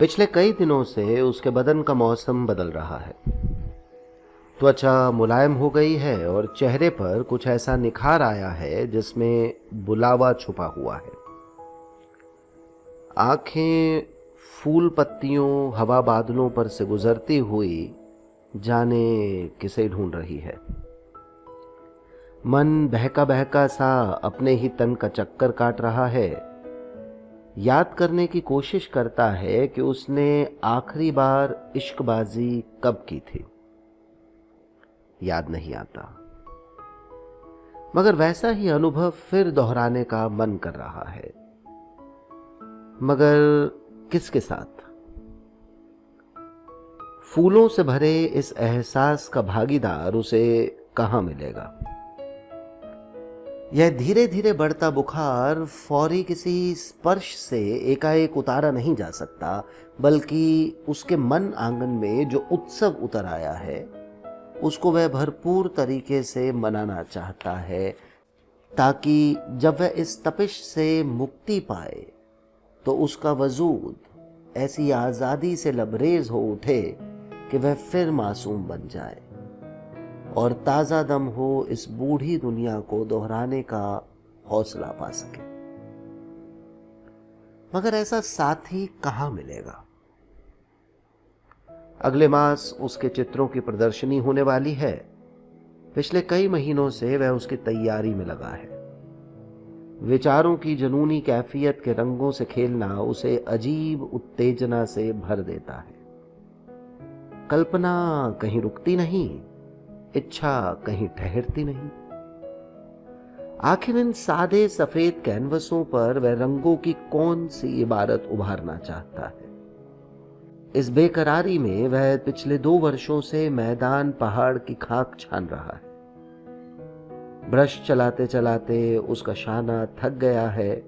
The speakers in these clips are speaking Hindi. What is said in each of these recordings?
पिछले कई दिनों से उसके बदन का मौसम बदल रहा है। त्वचा मुलायम हो गई है और चेहरे पर कुछ ऐसा निखार आया है जिसमें बुलावा छुपा हुआ है। आंखें फूल पत्तियों हवा बादलों पर से गुजरती हुई जाने किसे ढूंढ रही है। मन बहका बहका सा अपने ही तन का चक्कर काट रहा है। याद करने की कोशिश करता है कि उसने आखिरी बार इश्कबाजी कब की थी। याद नहीं आता, मगर वैसा ही अनुभव फिर दोहराने का मन कर रहा है। मगर किसके साथ? फूलों से भरे इस एहसास का भागीदार उसे कहां मिलेगा? यह धीरे धीरे बढ़ता बुखार फौरी किसी स्पर्श से एकाएक उतारा नहीं जा सकता, बल्कि उसके मन आंगन में जो उत्सव उतर आया है उसको वह भरपूर तरीके से मनाना चाहता है, ताकि जब वह इस तपिश से मुक्ति पाए तो उसका वजूद ऐसी आज़ादी से लबरेज हो उठे कि वह फिर मासूम बन जाए और ताज़ा दम हो इस बूढ़ी दुनिया को दोहराने का हौसला पा सके। मगर ऐसा साथी कहाँ मिलेगा? अगले मास उसके चित्रों की प्रदर्शनी होने वाली है। पिछले कई महीनों से वह उसकी तैयारी में लगा है। विचारों की जुनूनी कैफियत के रंगों से खेलना उसे अजीब उत्तेजना से भर देता है। कल्पना कहीं रुकती नहीं, इच्छा कहीं ठहरती नहीं। आखिर इन सादे सफेद कैनवसों पर वह रंगों की कौन सी इबारत उभारना चाहता है? इस बेकरारी में वह पिछले 2 वर्षों से मैदान पहाड़ की खाक छान रहा है। ब्रश चलाते चलाते उसका शाना थक गया है।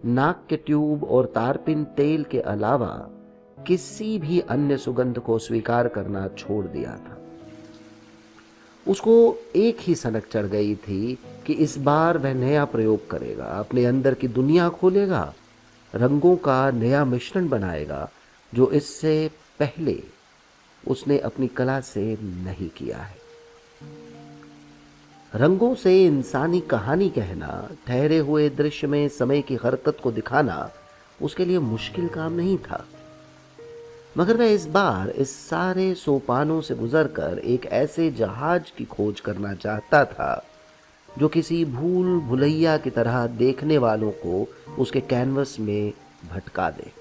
नाक के ट्यूब और तारपिन तेल के अलावा किसी भी अन्य सुगंध को स्वीकार करना छोड़ दिया था। उसको एक ही सनक चढ़ गई थी कि इस बार वह नया प्रयोग करेगा, अपने अंदर की दुनिया खोलेगा, रंगों का नया मिश्रण बनाएगा जो इससे पहले उसने अपनी कला से नहीं किया है। रंगों से इंसानी कहानी कहना, ठहरे हुए दृश्य में समय की हरकत को दिखाना उसके लिए मुश्किल काम नहीं था। मगर वह इस बार इस सारे सोपानों से गुजरकर एक ऐसे जहाज की खोज करना चाहता था जो किसी भूल भुलैया की तरह देखने वालों को उसके कैनवस में भटका दे।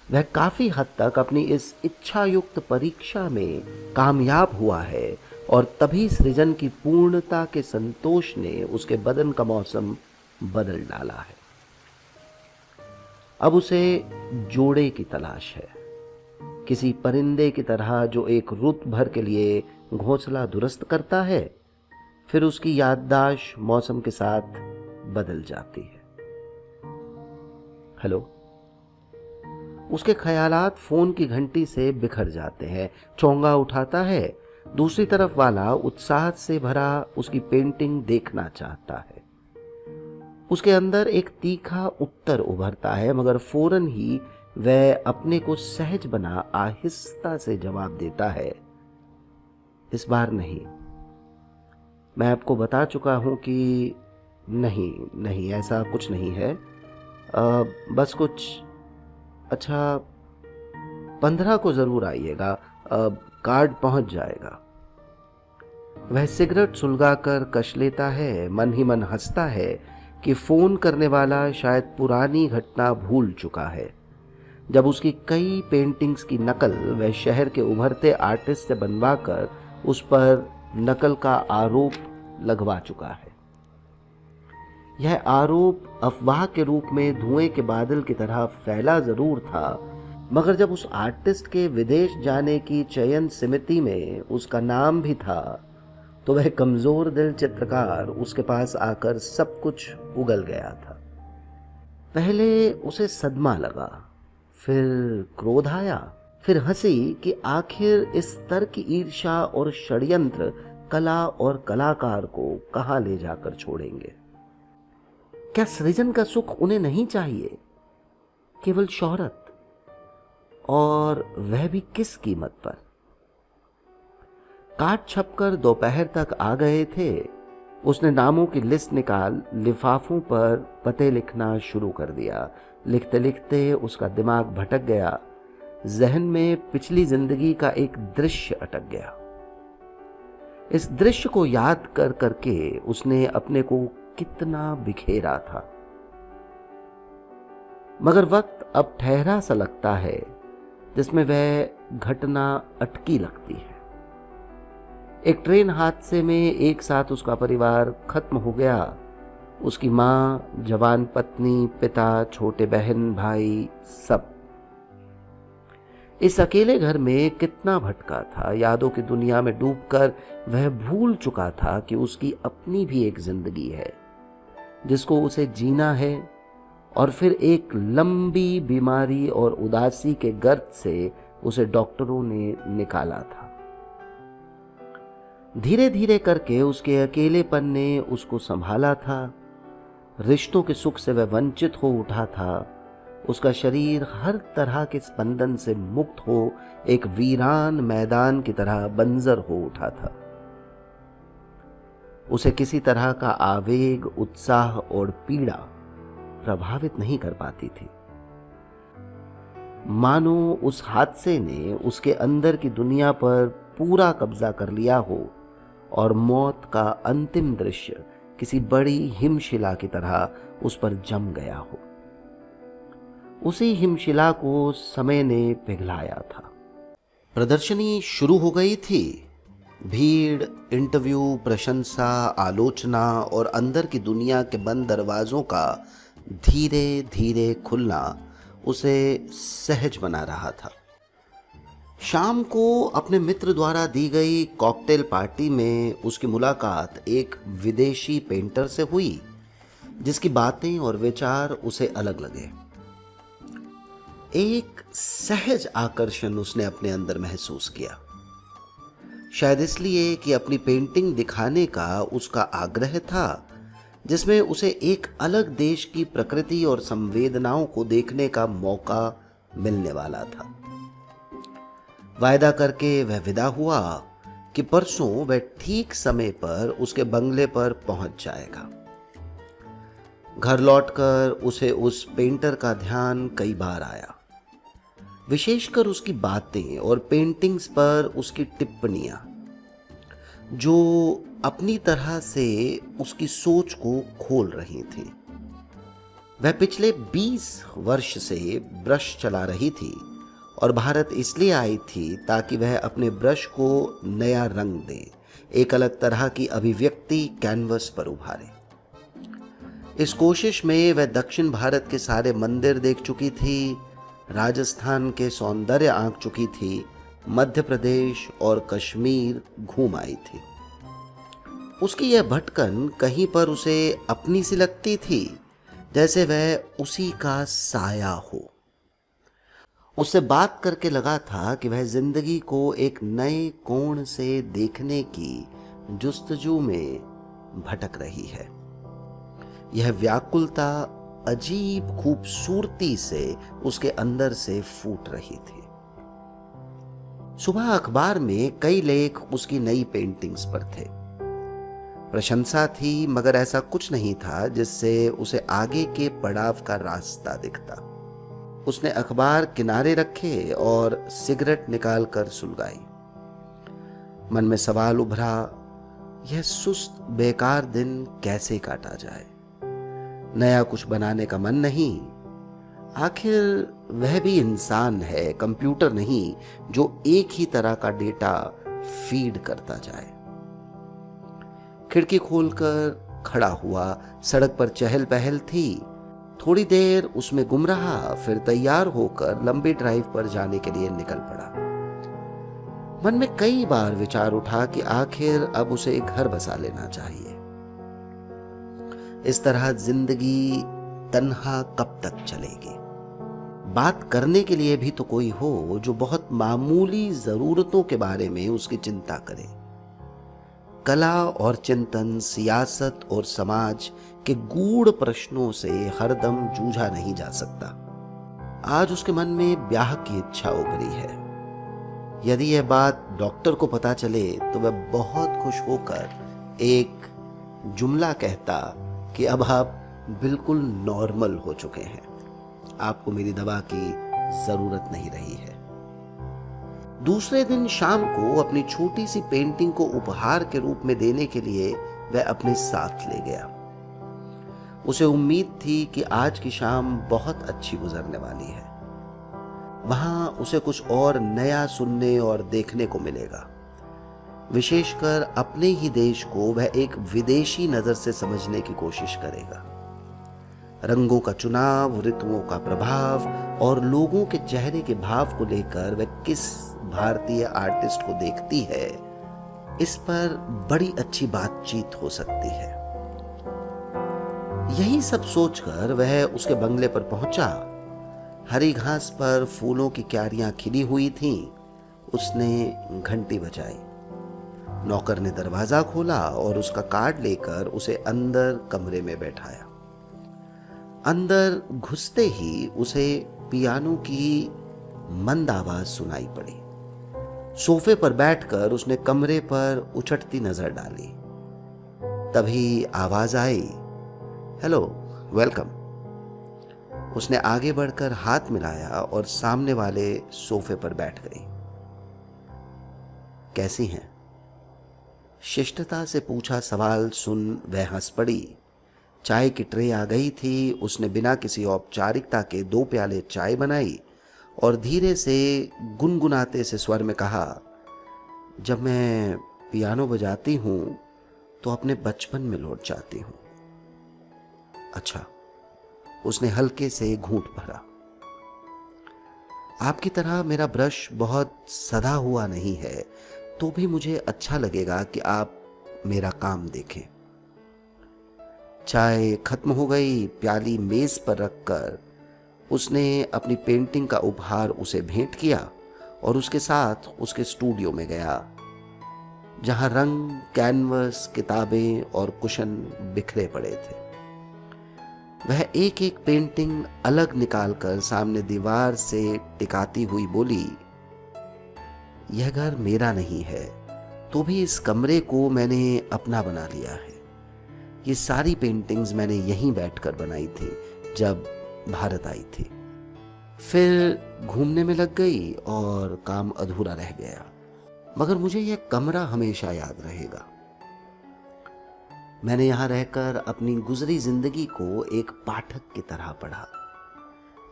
वह काफी हद तक अपनी इस इच्छा युक्त परीक्षा में कामयाब हुआ है और तभी सृजन की पूर्णता के संतोष ने उसके बदन का मौसम बदल डाला है। अब उसे जोड़े की तलाश है, किसी परिंदे की तरह जो एक रुत भर के लिए घोंसला दुरुस्त करता है, फिर उसकी याददाश्त मौसम के साथ बदल जाती है। हेलो। उसके ख्यालात फोन की घंटी से बिखर जाते हैं। चौंगा उठाता है। दूसरी तरफ वाला उत्साह से भरा उसकी पेंटिंग देखना चाहता है। उसके अंदर एक तीखा उत्तर उभरता है, मगर फौरन ही वह अपने को सहज बना आहिस्ता से जवाब देता है, इस बार नहीं। मैं आपको बता चुका हूं कि नहीं नहीं, ऐसा कुछ नहीं है। बस कुछ, अच्छा 15 को जरूर आइएगा, कार्ड पहुंच जाएगा। वह सिगरेट सुलगाकर कश लेता है। मन ही मन हंसता है कि फोन करने वाला शायद पुरानी घटना भूल चुका है, जब उसकी कई पेंटिंग्स की नकल वह शहर के उभरते आर्टिस्ट से बनवाकर उस पर नकल का आरोप लगवा चुका है। यह आरोप अफवाह के रूप में धुएं के बादल की तरह फैला जरूर था, मगर जब उस आर्टिस्ट के विदेश जाने की चयन समिति में उसका नाम भी था, तो वह कमजोर दिल चित्रकार उसके पास आकर सब कुछ उगल गया था। पहले उसे सदमा लगा, फिर क्रोध आया, फिर हंसी कि आखिर इस स्तर की ईर्ष्या और षड्यंत्र कला और कलाकार को कहां ले जाकर छोड़ेंगे। क्या सृजन का सुख उन्हें नहीं चाहिए? केवल शोहरत, और वह भी किस कीमत पर। काट छपकर दोपहर तक आ गए थे। उसने नामों की लिस्ट निकाल लिफाफों पर पते लिखना शुरू कर दिया। लिखते लिखते उसका दिमाग भटक गया। जहन में पिछली जिंदगी का एक दृश्य अटक गया। इस दृश्य को याद कर करके उसने अपने को कितना बिखेरा था। मगर वक्त अब ठहरा सा लगता है जिसमें वह घटना अटकी लगती है। एक ट्रेन हादसे में एक साथ उसका परिवार खत्म हो गया। उसकी माँ, जवान पत्नी, पिता, छोटे बहन, भाई, सब। इस अकेले घर में कितना भटका था। यादों की दुनिया में डूबकर वह भूल चुका था कि उसकी अपनी भी एक जिंदगी है जिसको उसे जीना है। और फिर एक लंबी बीमारी और उदासी के गर्त से उसे डॉक्टरों ने निकाला था। धीरे धीरे करके उसके अकेलेपन ने उसको संभाला था। रिश्तों के सुख से वह वंचित हो उठा था। उसका शरीर हर तरह के स्पंदन से मुक्त हो एक वीरान मैदान की तरह बंजर हो उठा था। उसे किसी तरह का आवेग, उत्साह और पीड़ा प्रभावित नहीं कर पाती थी। मानो उस हादसे ने उसके अंदर की दुनिया पर पूरा कब्जा कर लिया हो और मौत का अंतिम दृश्य किसी बड़ी हिमशिला की तरह उस पर जम गया हो। उसी हिमशिला को समय ने पिघलाया था। प्रदर्शनी शुरू हो गई थी। भीड़, इंटरव्यू, प्रशंसा, आलोचना और अंदर की दुनिया के बंद दरवाजों का धीरे धीरे खुलना उसे सहज बना रहा था। शाम को अपने मित्र द्वारा दी गई कॉकटेल पार्टी में उसकी मुलाकात एक विदेशी पेंटर से हुई जिसकी बातें और विचार उसे अलग लगे। एक सहज आकर्षण उसने अपने अंदर महसूस किया। शायद इसलिए कि अपनी पेंटिंग दिखाने का उसका आग्रह था जिसमें उसे एक अलग देश की प्रकृति और संवेदनाओं को देखने का मौका मिलने वाला था। वायदा करके वह विदा हुआ कि परसों वह ठीक समय पर उसके बंगले पर पहुंच जाएगा। घर लौटकर उसे उस पेंटर का ध्यान कई बार आया, विशेषकर उसकी बातें और पेंटिंग्स पर उसकी टिप्पणियां जो अपनी तरह से उसकी सोच को खोल रही थी। वह पिछले 20 वर्ष से ब्रश चला रही थी और भारत इसलिए आई थी ताकि वह अपने ब्रश को नया रंग दे, एक अलग तरह की अभिव्यक्ति कैनवस पर उभारे। इस कोशिश में वह दक्षिण भारत के सारे मंदिर देख चुकी थी, राजस्थान के सौंदर्य आंक चुकी थी, मध्य प्रदेश और कश्मीर घूम आई थी। उसकी यह भटकन कहीं पर उसे अपनी सी लगती थी, जैसे वह उसी का साया हो। उससे बात करके लगा था कि वह जिंदगी को एक नए कोण से देखने की जुस्तजू में भटक रही है। यह व्याकुलता अजीब खूबसूरती से उसके अंदर से फूट रही थी। सुबह अखबार में कई लेख उसकी नई पेंटिंग्स पर थे। प्रशंसा थी, मगर ऐसा कुछ नहीं था जिससे उसे आगे के पड़ाव का रास्ता दिखता। उसने अखबार किनारे रखे और सिगरेट निकालकर सुलगाई। मन में सवाल उभरा, यह सुस्त बेकार दिन कैसे काटा जाए। नया कुछ बनाने का मन नहीं। आखिर वह भी इंसान है, कंप्यूटर नहीं जो एक ही तरह का डेटा फीड करता जाए। खिड़की खोलकर खड़ा हुआ। सड़क पर चहल पहल थी। थोड़ी देर उसमें गुम रहा, फिर तैयार होकर लंबी ड्राइव पर जाने के लिए निकल पड़ा। मन में कई बार विचार उठा कि आखिर अब उसे एक घर बसा लेना चाहिए। इस तरह जिंदगी तन्हा कब तक चलेगी। बात करने के लिए भी तो कोई हो जो बहुत मामूली जरूरतों के बारे में उसकी चिंता करे। कला और चिंतन, सियासत और समाज के गूढ़ प्रश्नों से हरदम जूझा नहीं जा सकता। आज उसके मन में ब्याह की इच्छा उभरी है। यदि यह बात डॉक्टर को पता चले तो वह बहुत खुश होकर एक जुमला कहता कि अब आप बिल्कुल नॉर्मल हो चुके हैं, आपको मेरी दवा की जरूरत नहीं रही है। दूसरे दिन शाम को अपनी छोटी सी पेंटिंग को उपहार के रूप में देने के लिए वह अपने साथ ले गया। उसे उम्मीद थी कि आज की शाम बहुत अच्छी गुजरने वाली है। वहां उसे कुछ और नया सुनने और देखने को मिलेगा। विशेषकर अपने ही देश को वह एक विदेशी नजर से समझने की कोशिश करेगा। रंगों का चुनाव, ऋतुओं का प्रभाव और लोगों के चेहरे के भाव को लेकर वह किस भारतीय आर्टिस्ट को देखती है, इस पर बड़ी अच्छी बातचीत हो सकती है। यही सब सोचकर वह उसके बंगले पर पहुंचा। हरी घास पर फूलों की क्यारियां खिली हुई थीं। उसने घंटी बजाई। नौकर ने दरवाजा खोला और उसका कार्ड लेकर उसे अंदर कमरे में बैठाया। अंदर घुसते ही उसे पियानो की मंद आवाज सुनाई पड़ी। सोफे पर बैठकर उसने कमरे पर उचटती नजर डाली। तभी आवाज आई, हेलो, वेलकम। उसने आगे बढ़कर हाथ मिलाया और सामने वाले सोफे पर बैठ गई। कैसी हैं? शिष्टता से पूछा सवाल सुन वह हंस पड़ी। चाय की ट्रे आ गई थी। उसने बिना किसी औपचारिकता के 2 प्याले चाय बनाई और धीरे से गुनगुनाते से स्वर में कहा, जब मैं पियानो बजाती हूं तो अपने बचपन में लौट जाती हूं। अच्छा, उसने हल्के से घूंट भरा। आपकी तरह मेरा ब्रश बहुत सधा हुआ नहीं है, तो भी मुझे अच्छा लगेगा कि आप मेरा काम देखें। चाय खत्म हो गई। प्याली मेज पर रखकर उसने अपनी पेंटिंग का उपहार उसे भेंट किया और उसके साथ उसके स्टूडियो में गया, जहां रंग, कैनवस, किताबें और कुशन बिखरे पड़े थे। वह एक एक पेंटिंग अलग निकालकर सामने दीवार से टिकाती हुई बोली, यह घर मेरा नहीं है, तो भी इस कमरे को मैंने अपना बना लिया है। ये सारी पेंटिंग्स मैंने यहीं बैठकर बनाई थी जब भारत आई थी। फिर घूमने में लग गई और काम अधूरा रह गया, मगर मुझे यह कमरा हमेशा याद रहेगा। मैंने यहां रहकर अपनी गुजरी जिंदगी को एक पाठक की तरह पढ़ा।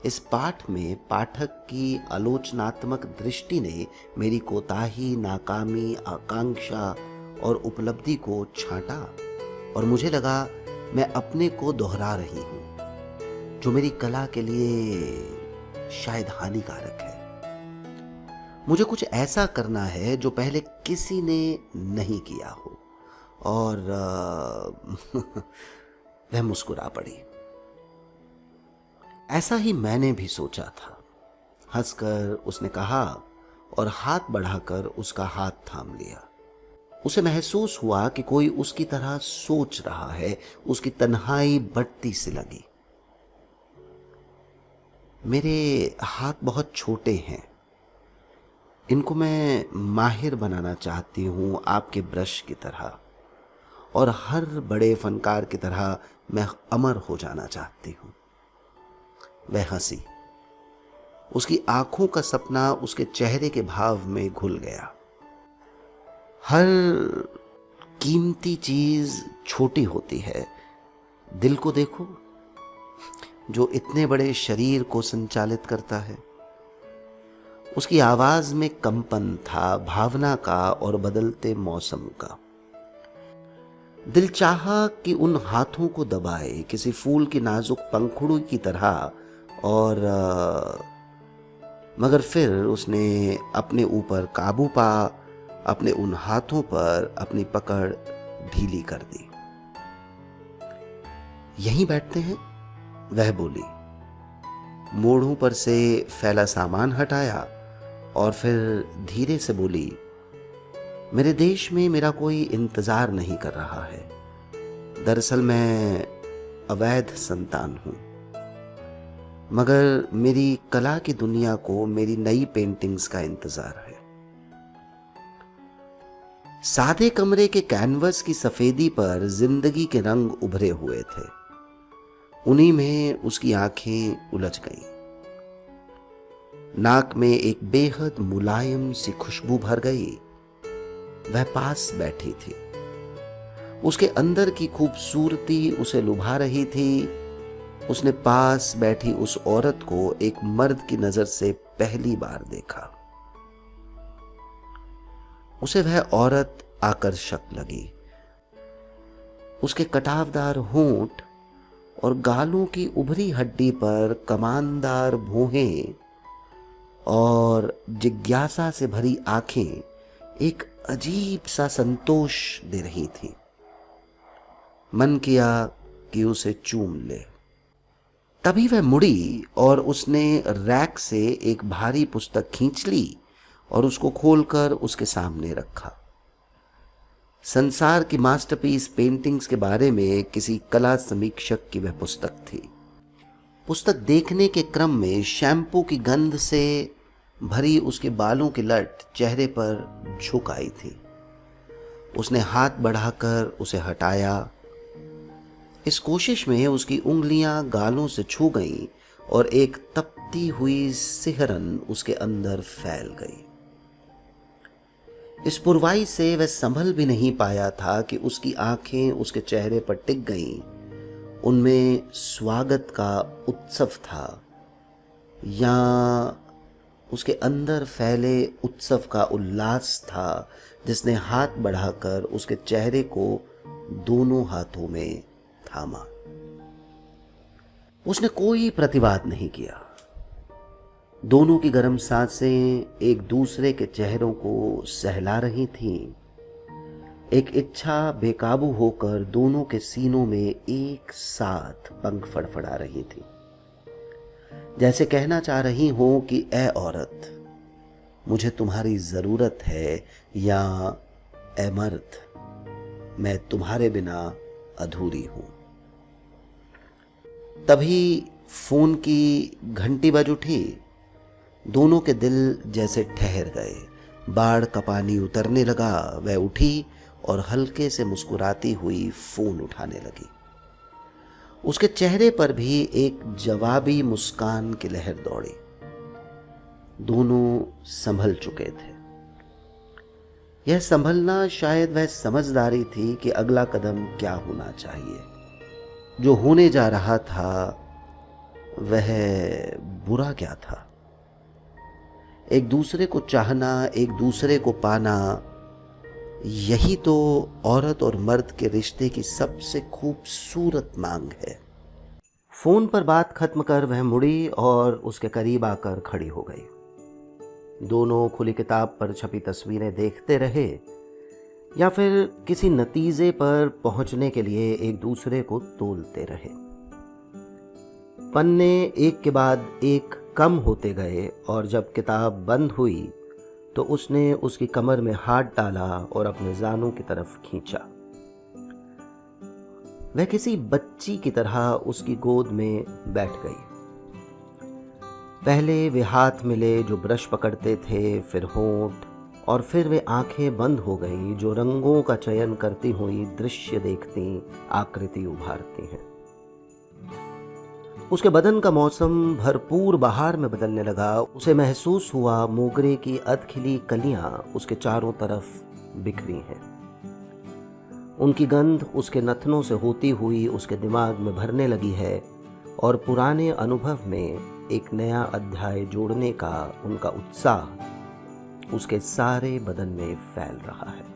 इस पाठ में पाठक की आलोचनात्मक दृष्टि ने मेरी कोताही, नाकामी, आकांक्षा और उपलब्धि को छांटा और मुझे लगा मैं अपने को दोहरा रही हूं, जो मेरी कला के लिए शायद हानिकारक है। मुझे कुछ ऐसा करना है जो पहले किसी ने नहीं किया हो। और वह मुस्कुरा पड़ी। ऐसा ही मैंने भी सोचा था, हंसकर उसने कहा और हाथ बढ़ाकर उसका हाथ थाम लिया। उसे महसूस हुआ कि कोई उसकी तरह सोच रहा है। उसकी तन्हाई बढ़ती सी लगी। मेरे हाथ बहुत छोटे हैं, इनको मैं माहिर बनाना चाहती हूं आपके ब्रश की तरह, और हर बड़े फनकार की तरह मैं अमर हो जाना चाहती हूं। वह हंसी। उसकी आंखों का सपना उसके चेहरे के भाव में घुल गया। हर कीमती चीज छोटी होती है। दिल को देखो, जो इतने बड़े शरीर को संचालित करता है। उसकी आवाज में कंपन था, भावना का और बदलते मौसम का। दिल चाहा कि उन हाथों को दबाए किसी फूल की नाजुक पंखुड़ी की तरह, और मगर फिर उसने अपने ऊपर काबू पा, अपने उन हाथों पर अपनी पकड़ ढीली कर दी। यहीं बैठते हैं, वह बोली। मोड़ों पर से फैला सामान हटाया और फिर धीरे से बोली, मेरे देश में मेरा कोई इंतजार नहीं कर रहा है। दरअसल मैं अवैध संतान हूं। मगर मेरी कला की दुनिया को मेरी नई पेंटिंग्स का इंतजार है। सादे कमरे के कैनवस की सफेदी पर जिंदगी के रंग उभरे हुए थे। उन्हीं में उसकी आंखें उलझ गईं। नाक में एक बेहद मुलायम सी खुशबू भर गई। वह पास बैठी थी। उसके अंदर की खूबसूरती उसे लुभा रही थी। उसने पास बैठी उस औरत को एक मर्द की नजर से पहली बार देखा। उसे वह औरत आकर्षक लगी। उसके कटावदार होंठ और गालों की उभरी हड्डी पर कमानदार भौहें और जिज्ञासा से भरी आंखें एक अजीब सा संतोष दे रही थी। मन किया कि उसे चूम ले। तभी वह मुड़ी और उसने रैक से एक भारी पुस्तक खींच ली और उसको खोलकर उसके सामने रखा। संसार की मास्टरपीस पेंटिंग्स के बारे में किसी कला समीक्षक की वह पुस्तक थी। पुस्तक देखने के क्रम में शैम्पू की गंध से भरी उसके बालों की लट चेहरे पर झुक आई थी। उसने हाथ बढ़ाकर उसे हटाया। इस कोशिश में उसकी उंगलियां गालों से छू गईं और एक तपती हुई सिहरन उसके अंदर फैल गई। इस पुरवाई से वह संभल भी नहीं पाया था कि उसकी आंखें उसके चेहरे पर टिक गईं। उनमें स्वागत का उत्सव था या उसके अंदर फैले उत्सव का उल्लास था, जिसने हाथ बढ़ाकर उसके चेहरे को दोनों हाथों में थामा। उसने कोई प्रतिवाद नहीं किया। दोनों की गर्म सांसें एक दूसरे के चेहरों को सहला रही थीं। एक इच्छा बेकाबू होकर दोनों के सीनों में एक साथ पंख फड़फड़ा रही थी, जैसे कहना चाह रही हो कि ऐ औरत, मुझे तुम्हारी जरूरत है, या ऐ मर्द, मैं तुम्हारे बिना अधूरी हूं। तभी फोन की घंटी बज उठी। दोनों के दिल जैसे ठहर गए। बाढ़ का पानी उतरने लगा। वह उठी और हल्के से मुस्कुराती हुई फोन उठाने लगी। उसके चेहरे पर भी एक जवाबी मुस्कान की लहर दौड़ी। दोनों संभल चुके थे। यह संभलना शायद वह समझदारी थी कि अगला कदम क्या होना चाहिए। जो होने जा रहा था वह बुरा क्या था? एक दूसरे को चाहना, एक दूसरे को पाना, यही तो औरत और मर्द के रिश्ते की सबसे खूबसूरत मांग है। फोन पर बात खत्म कर वह मुड़ी और उसके करीब आकर खड़ी हो गई। दोनों खुली किताब पर छपी तस्वीरें देखते रहे या फिर किसी नतीजे पर पहुंचने के लिए एक दूसरे को तोलते रहे। पन्ने एक के बाद एक कम होते गए और जब किताब बंद हुई तो उसने उसकी कमर में हाथ डाला और अपने जानों की तरफ खींचा। वह किसी बच्ची की तरह उसकी गोद में बैठ गई। पहले वे हाथ मिले जो ब्रश पकड़ते थे, फिर होंठ, और फिर वे आंखें बंद हो गई जो रंगों का चयन करती हुई दृश्य देखती, आकृति उभारती हैं। उसके बदन का मौसम भरपूर बहार में बदलने लगा। उसे महसूस हुआ मोगरे की अधखिली कलियां उसके चारों तरफ बिखरी हैं। उनकी गंध उसके नथनों से होती हुई उसके दिमाग में भरने लगी है और पुराने अनुभव में एक नया अध्याय जोड़ने का उनका उत्साह उसके सारे बदन में फैल रहा है।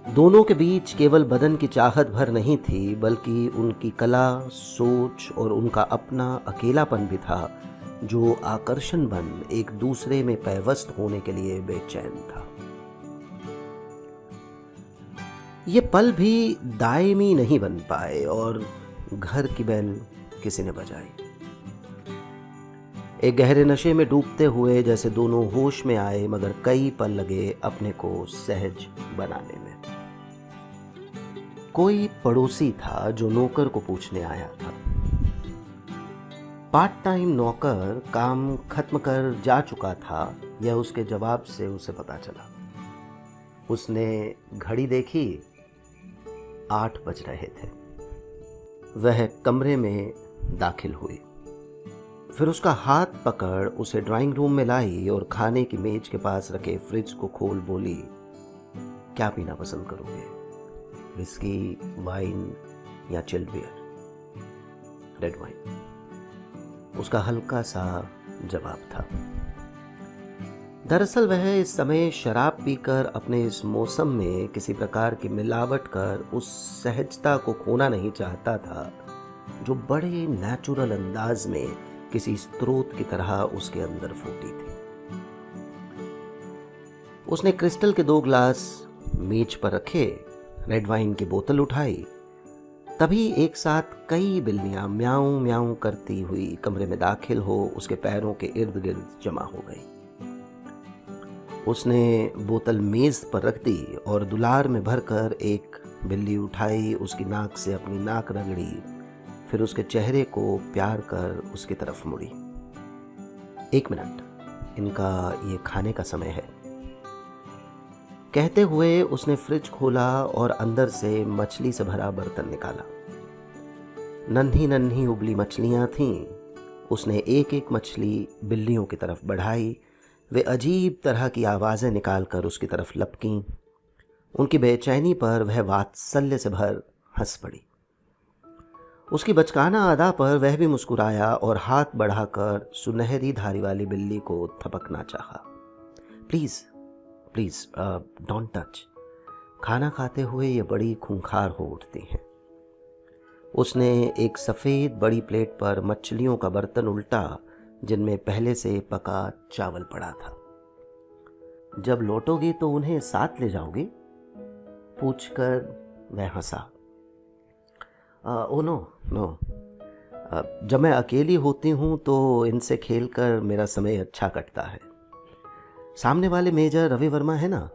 दोनों के बीच केवल बदन की चाहत भर नहीं थी, बल्कि उनकी कला, सोच और उनका अपना अकेलापन भी था, जो आकर्षण बन एक दूसरे में पैवस्त होने के लिए बेचैन था। ये पल भी दायमी नहीं बन पाए और घर की बेल किसी ने बजाई। एक गहरे नशे में डूबते हुए जैसे दोनों होश में आए, मगर कई पल लगे अपने को सहज बनाने में। कोई पड़ोसी था जो नौकर को पूछने आया था। पार्ट टाइम नौकर काम खत्म कर जा चुका था, यह उसके जवाब से उसे पता चला। उसने घड़ी देखी, 8 बज रहे थे। वह कमरे में दाखिल हुई। फिर उसका हाथ पकड़ उसे ड्राइंग रूम में लाई और खाने की मेज के पास रखे फ्रिज को खोल बोली, क्या पीना पसंद करोगे, विस्की, वाइन या चिल्ड बियर? रेड वाइन, उसका हल्का सा जवाब था। दरअसल वह इस समय शराब पीकर अपने इस मौसम में किसी प्रकार की मिलावट कर उस सहजता को खोना नहीं चाहता था जो बड़े नेचुरल अंदाज में किसी स्रोत की तरह उसके अंदर फूटी थी। उसने क्रिस्टल के 2 ग्लास मेज पर रखे, रेड वाइन की बोतल उठाई। तभी एक साथ कई बिल्लियां म्याऊं म्याऊं करती हुई कमरे में दाखिल हो उसके पैरों के इर्द गिर्द जमा हो गई। उसने बोतल मेज पर रख दी और दुलार में भरकर एक बिल्ली उठाई, उसकी नाक से अपनी नाक रगड़ी, फिर उसके चेहरे को प्यार कर उसकी तरफ मुड़ी। 1 मिनट, इनका ये खाने का समय है, कहते हुए उसने फ्रिज खोला और अंदर से मछली से भरा बर्तन निकाला। नन्ही नन्ही उबली मछलियां थीं। उसने एक एक मछली बिल्लियों की तरफ बढ़ाई। वे अजीब तरह की आवाज़ें निकालकर उसकी तरफ लपकीं। उनकी बेचैनी पर वह वात्सल्य से भर हंस पड़ी। उसकी बचकाना अदा पर वह भी मुस्कुराया और हाथ बढ़ाकर सुनहरी धारी वाली बिल्ली को थपकना चाहा। प्लीज़ प्लीज़ डोंट टच, खाना खाते हुए ये बड़ी खूंखार हो उठती हैं। उसने एक सफ़ेद बड़ी प्लेट पर मछलियों का बर्तन उल्टा जिनमें पहले से पका चावल पड़ा था। जब लौटोगी तो उन्हें साथ ले जाओगी, पूछकर वह हंसा। ओ नो नो, जब मैं अकेली होती हूँ तो इनसे खेलकर मेरा समय अच्छा कटता है। सामने वाले मेजर रवि वर्मा है ना,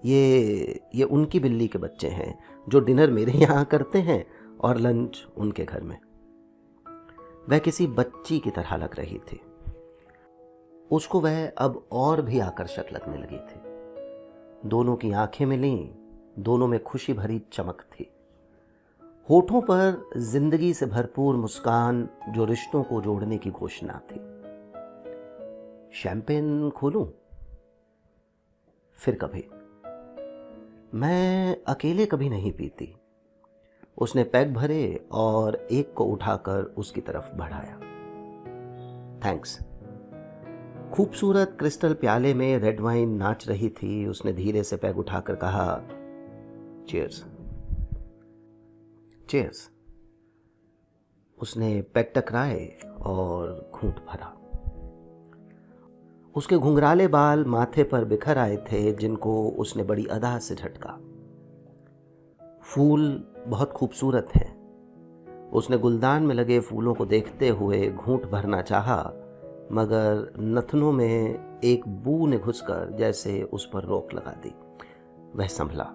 ये उनकी बिल्ली के बच्चे हैं जो डिनर मेरे यहाँ करते हैं और लंच उनके घर में। वह किसी बच्ची की तरह लग रही थी। उसको वह अब और भी आकर्षक लगने लगी थी। दोनों की आंखें मिलीं, दोनों में खुशी भरी चमक थी। होठों पर जिंदगी से भरपूर मुस्कान जो रिश्तों को जोड़ने की घोषणा थी। शैंपेन खोलूं? फिर कभी। मैं अकेले कभी नहीं पीती। उसने पैग भरे और एक को उठाकर उसकी तरफ बढ़ाया। थैंक्स। खूबसूरत क्रिस्टल प्याले में रेड वाइन नाच रही थी। उसने धीरे से पैग उठाकर कहा, चीयर्स। चीयर्स। उसने पैग टकराए और घूंट भरा। उसके घुंघराले बाल माथे पर बिखर आए थे जिनको उसने बड़ी अदा से झटका। फूल बहुत खूबसूरत हैं। उसने गुलदान में लगे फूलों को देखते हुए घूंट भरना चाहा, मगर नथनों में एक बू ने घुसकर जैसे उस पर रोक लगा दी। वह संभला।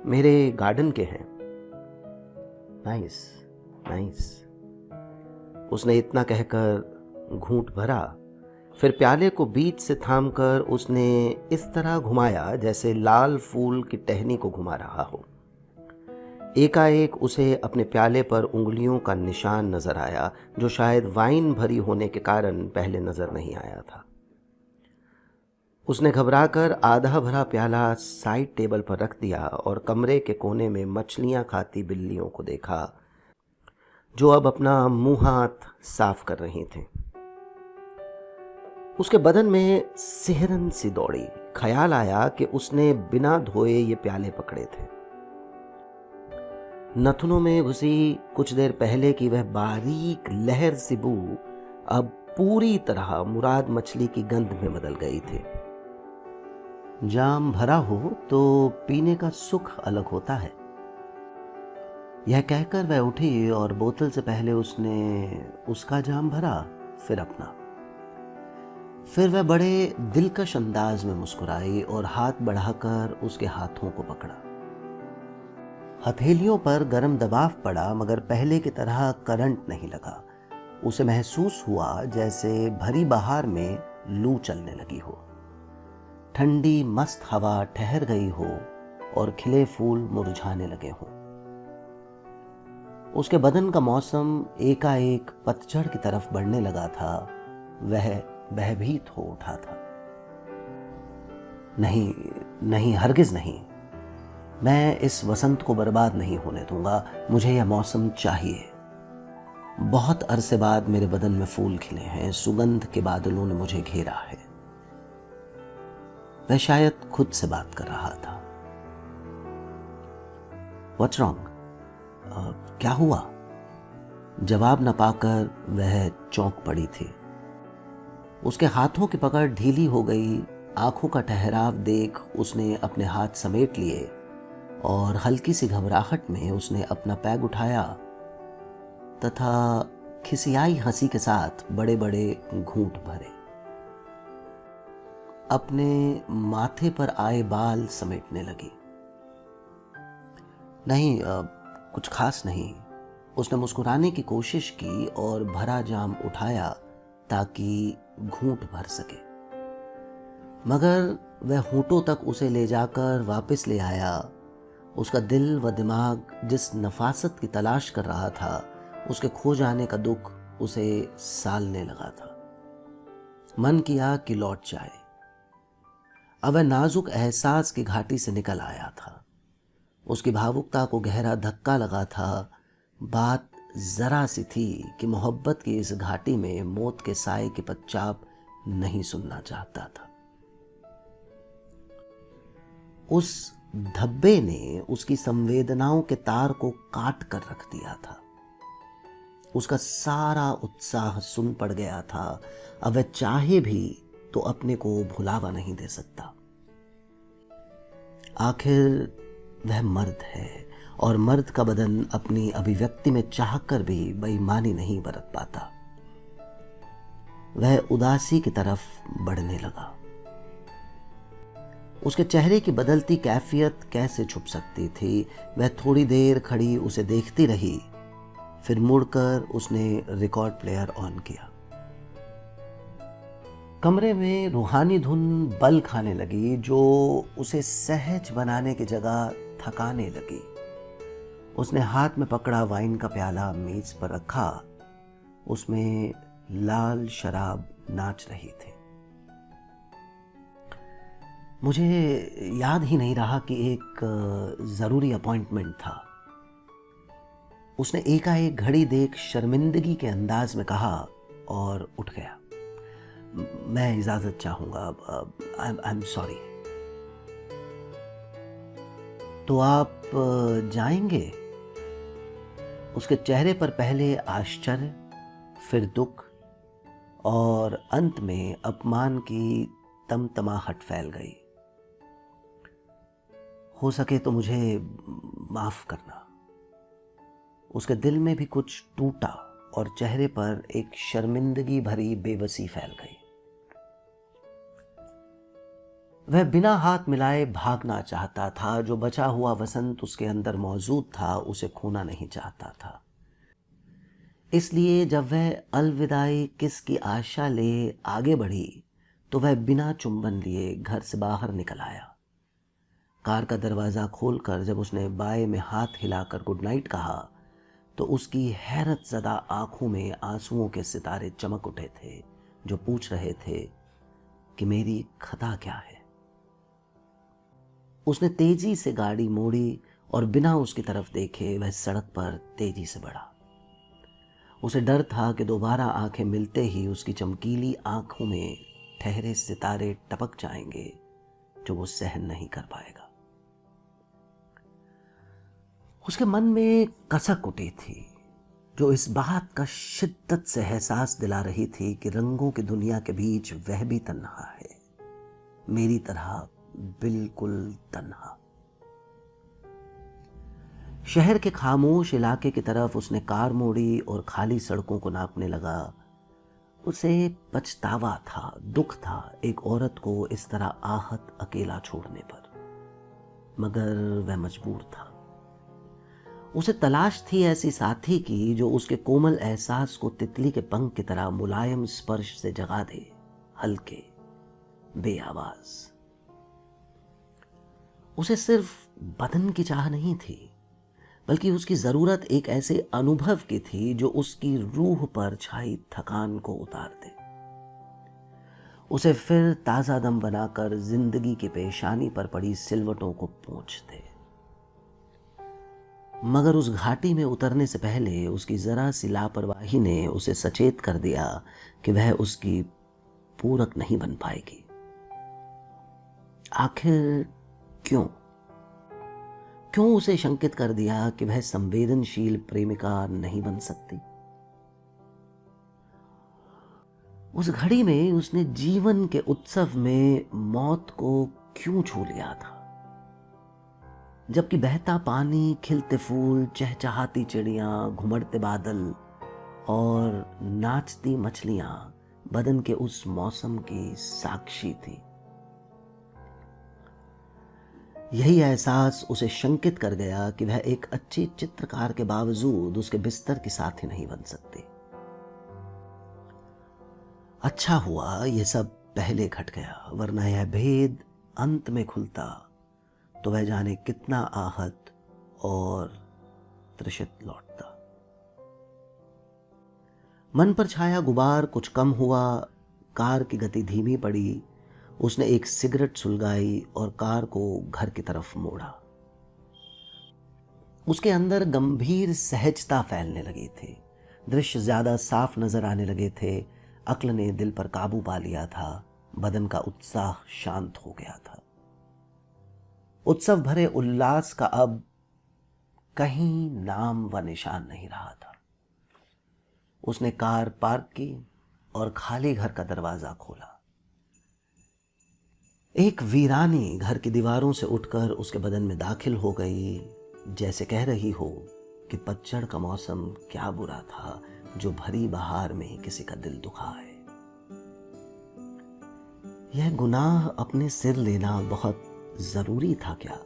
मेरे गार्डन के हैं। Nice nice. उसने इतना कहकर घूंट भरा, फिर प्याले को बीच से थामकर उसने इस तरह घुमाया जैसे लाल फूल की टहनी को घुमा रहा हो। एकाएक उसे अपने प्याले पर उंगलियों का निशान नजर आया जो शायद वाइन भरी होने के कारण पहले नजर नहीं आया था। उसने घबराकर आधा भरा प्याला साइड टेबल पर रख दिया और कमरे के कोने में मछलियां खाती बिल्लियों को देखा जो अब अपना मुंह हाथ साफ कर रही थीं। उसके बदन में सिहरन सी दौड़ी। ख्याल आया कि उसने बिना धोए ये प्याले पकड़े थे। नथनों में घुसी कुछ देर पहले की वह बारीक लहर सी बू अब पूरी तरह मुराद मछली की गंध में बदल गई थी। जाम भरा हो तो पीने का सुख अलग होता है। यह कहकर वह उठी और बोतल से पहले उसने उसका जाम भरा, फिर अपना। फिर वह बड़े दिलकश अंदाज में मुस्कुराई और हाथ बढ़ाकर उसके हाथों को पकड़ा। हथेलियों पर गर्म दबाव पड़ा, मगर पहले की तरह करंट नहीं लगा। उसे महसूस हुआ जैसे भरी बहार में लू चलने लगी हो, ठंडी मस्त हवा ठहर गई हो और खिले फूल मुरझाने लगे हों। उसके बदन का मौसम एकाएक पतझड़ की तरफ बढ़ने लगा था। वह भयभीत हो उठा था। नहीं नहीं, हरगिज नहीं, मैं इस वसंत को बर्बाद नहीं होने दूंगा। मुझे यह मौसम चाहिए। बहुत अरसे बाद मेरे बदन में फूल खिले हैं, सुगंध के बादलों ने मुझे घेरा है। वह शायद खुद से बात कर रहा था। What's wrong? क्या हुआ? जवाब न पाकर वह चौंक पड़ी थी। उसके हाथों की पकड़ ढीली हो गई। आंखों का ठहराव देख उसने अपने हाथ समेट लिए और हल्की सी घबराहट में उसने अपना पैग उठाया तथा खिसियाई हंसी के साथ बड़े बड़े घूंट भरे। अपने माथे पर आए बाल समेटने लगी। नहीं, कुछ खास नहीं। उसने मुस्कुराने की कोशिश की और भरा जाम उठाया ताकि घूंट भर सके, मगर वह होठों तक उसे ले जाकर वापस ले आया। उसका दिल व दिमाग जिस नफासत की तलाश कर रहा था, उसके खो जाने का दुख उसे सालने लगा था। मन किया कि लौट जाए। अब वह नाजुक एहसास की घाटी से निकल आया था। उसकी भावुकता को गहरा धक्का लगा था। बात जरा सी थी कि मोहब्बत की इस घाटी में मौत के साए की पदचाप नहीं सुनना चाहता था। उस धब्बे ने उसकी संवेदनाओं के तार को काट कर रख दिया था। उसका सारा उत्साह सुन पड़ गया था। अब वह चाहे भी तो अपने को भुलावा नहीं दे सकता। आखिर वह मर्द है और मर्द का बदन अपनी अभिव्यक्ति में चाहकर भी बेईमानी नहीं बरत पाता। वह उदासी की तरफ बढ़ने लगा। उसके चेहरे की बदलती कैफियत कैसे छुप सकती थी। वह थोड़ी देर खड़ी उसे देखती रही, फिर मुड़कर उसने रिकॉर्ड प्लेयर ऑन किया। कमरे में रूहानी धुन बल खाने लगी जो उसे सहज बनाने की जगह थकाने लगी। उसने हाथ में पकड़ा वाइन का प्याला मेज पर रखा। उसमें लाल शराब नाच रही थी। मुझे याद ही नहीं रहा कि एक जरूरी अपॉइंटमेंट था, उसने एकाएक घड़ी देख शर्मिंदगी के अंदाज में कहा और उठ गया। मैं इजाजत चाहूंगा। I am sorry. तो आप जाएंगे? उसके चेहरे पर पहले आश्चर्य, फिर दुख और अंत में अपमान की तमतमाहट फैल गई। हो सके तो मुझे माफ करना। उसके दिल में भी कुछ टूटा और चेहरे पर एक शर्मिंदगी भरी बेबसी फैल गई। वह बिना हाथ मिलाए भागना चाहता था। जो बचा हुआ वसंत उसके अंदर मौजूद था, उसे खोना नहीं चाहता था। इसलिए जब वह अलविदाई किस की आशा ले आगे बढ़ी तो वह बिना चुंबन लिए घर से बाहर निकल आया। कार का दरवाजा खोलकर जब उसने बाएं में हाथ हिलाकर गुड नाइट कहा तो उसकी हैरत ज़दा आंखों में आंसुओं के सितारे चमक उठे थे जो पूछ रहे थे कि मेरी खता क्या है। उसने तेजी से गाड़ी मोड़ी और बिना उसकी तरफ देखे वह सड़क पर तेजी से बढ़ा। उसे डर था कि दोबारा आंखें मिलते ही उसकी चमकीली आंखों में ठहरे सितारे टपक जाएंगे जो वो सहन नहीं कर पाएगा। उसके मन में कसक उठी थी जो इस बात का शिद्दत से एहसास दिला रही थी कि रंगों की दुनिया के बीच वह भी तन्हा है, मेरी तरह बिल्कुल तन्हा। शहर के खामोश इलाके की तरफ उसने कार मोड़ी और खाली सड़कों को नापने लगा। उसे पछतावा था, दुख था एक औरत को इस तरह आहत अकेला छोड़ने पर, मगर वह मजबूर था। उसे तलाश थी ऐसी साथी की जो उसके कोमल एहसास को तितली के पंख की तरह मुलायम स्पर्श से जगा दे, हल्के, बेआवाज। उसे सिर्फ बदन की चाह नहीं थी, बल्कि उसकी जरूरत एक ऐसे अनुभव की थी जो उसकी रूह पर छाई थकान को उतार दे, उसे फिर ताजा दम बनाकर जिंदगी की पेशानी पर पड़ी सिलवटों को पोंछ दे। मगर उस घाटी में उतरने से पहले उसकी जरा सी लापरवाही ने उसे सचेत कर दिया कि वह उसकी पूरक नहीं बन पाएगी। आखिर क्यों उसे शंकित कर दिया कि वह संवेदनशील प्रेमिका नहीं बन सकती। उस घड़ी में उसने जीवन के उत्सव में मौत को क्यों छू लिया था, जबकि बहता पानी, खिलते फूल, चहचहाती चिड़ियां, घुमड़ते बादल और नाचती मछलियां बदन के उस मौसम की साक्षी थी। यही एहसास उसे शंकित कर गया कि वह एक अच्छी चित्रकार के बावजूद उसके बिस्तर की साथी नहीं बन सकती। अच्छा हुआ यह सब पहले घट गया, वरना यह भेद अंत में खुलता तो वह जाने कितना आहत और त्रिषित लौटता। मन पर छाया गुबार कुछ कम हुआ, कार की गति धीमी पड़ी। उसने एक सिगरेट सुलगाई और कार को घर की तरफ मोड़ा। उसके अंदर गंभीर सहजता फैलने लगी थी। दृश्य ज्यादा साफ नजर आने लगे थे। अक्ल ने दिल पर काबू पा लिया था। बदन का उत्साह शांत हो गया था। उत्सव भरे उल्लास का अब कहीं नाम व निशान नहीं रहा था। उसने कार पार्क की और खाली घर का दरवाजा खोला। एक वीरानी घर की दीवारों से उठकर उसके बदन में दाखिल हो गई, जैसे कह रही हो कि पतझड़ का मौसम क्या बुरा था जो भरी बहार में किसी का दिल दुखाए। यह गुनाह अपने सिर लेना बहुत जरूरी था क्या?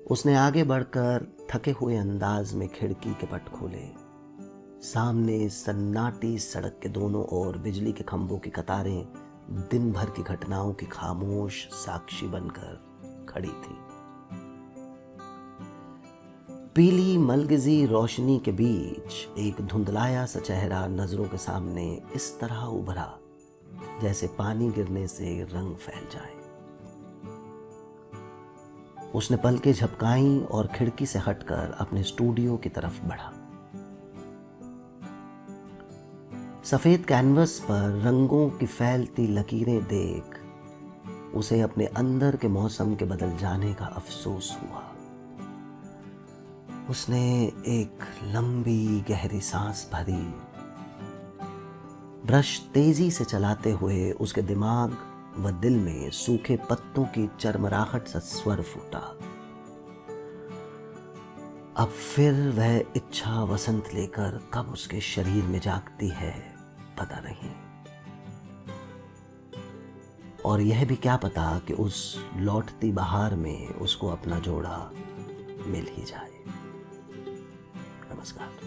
उसने आगे बढ़कर थके हुए अंदाज में खिड़की के पट खोले। सामने सन्नाटी सड़क के दोनों ओर बिजली के खंभों की कतारें दिन भर की घटनाओं की खामोश साक्षी बनकर खड़ी थी। पीली मलगजी रोशनी के बीच एक धुंधलाया सा चेहरा नजरों के सामने इस तरह उभरा जैसे पानी गिरने से रंग फैल जाए। उसने पलकें झपकाई और खिड़की से हटकर अपने स्टूडियो की तरफ बढ़ा। सफेद कैनवस पर रंगों की फैलती लकीरें देख उसे अपने अंदर के मौसम के बदल जाने का अफसोस हुआ। उसने एक लंबी गहरी सांस भरी। ब्रश तेजी से चलाते हुए उसके दिमाग व दिल में सूखे पत्तों की चरमराहट सा स्वर फूटा। अब फिर वह इच्छा वसंत लेकर कब उसके शरीर में जागती है पता नहीं। और यह भी क्या पता कि उस लौटती बहार में उसको अपना जोड़ा मिल ही जाए। नमस्कार।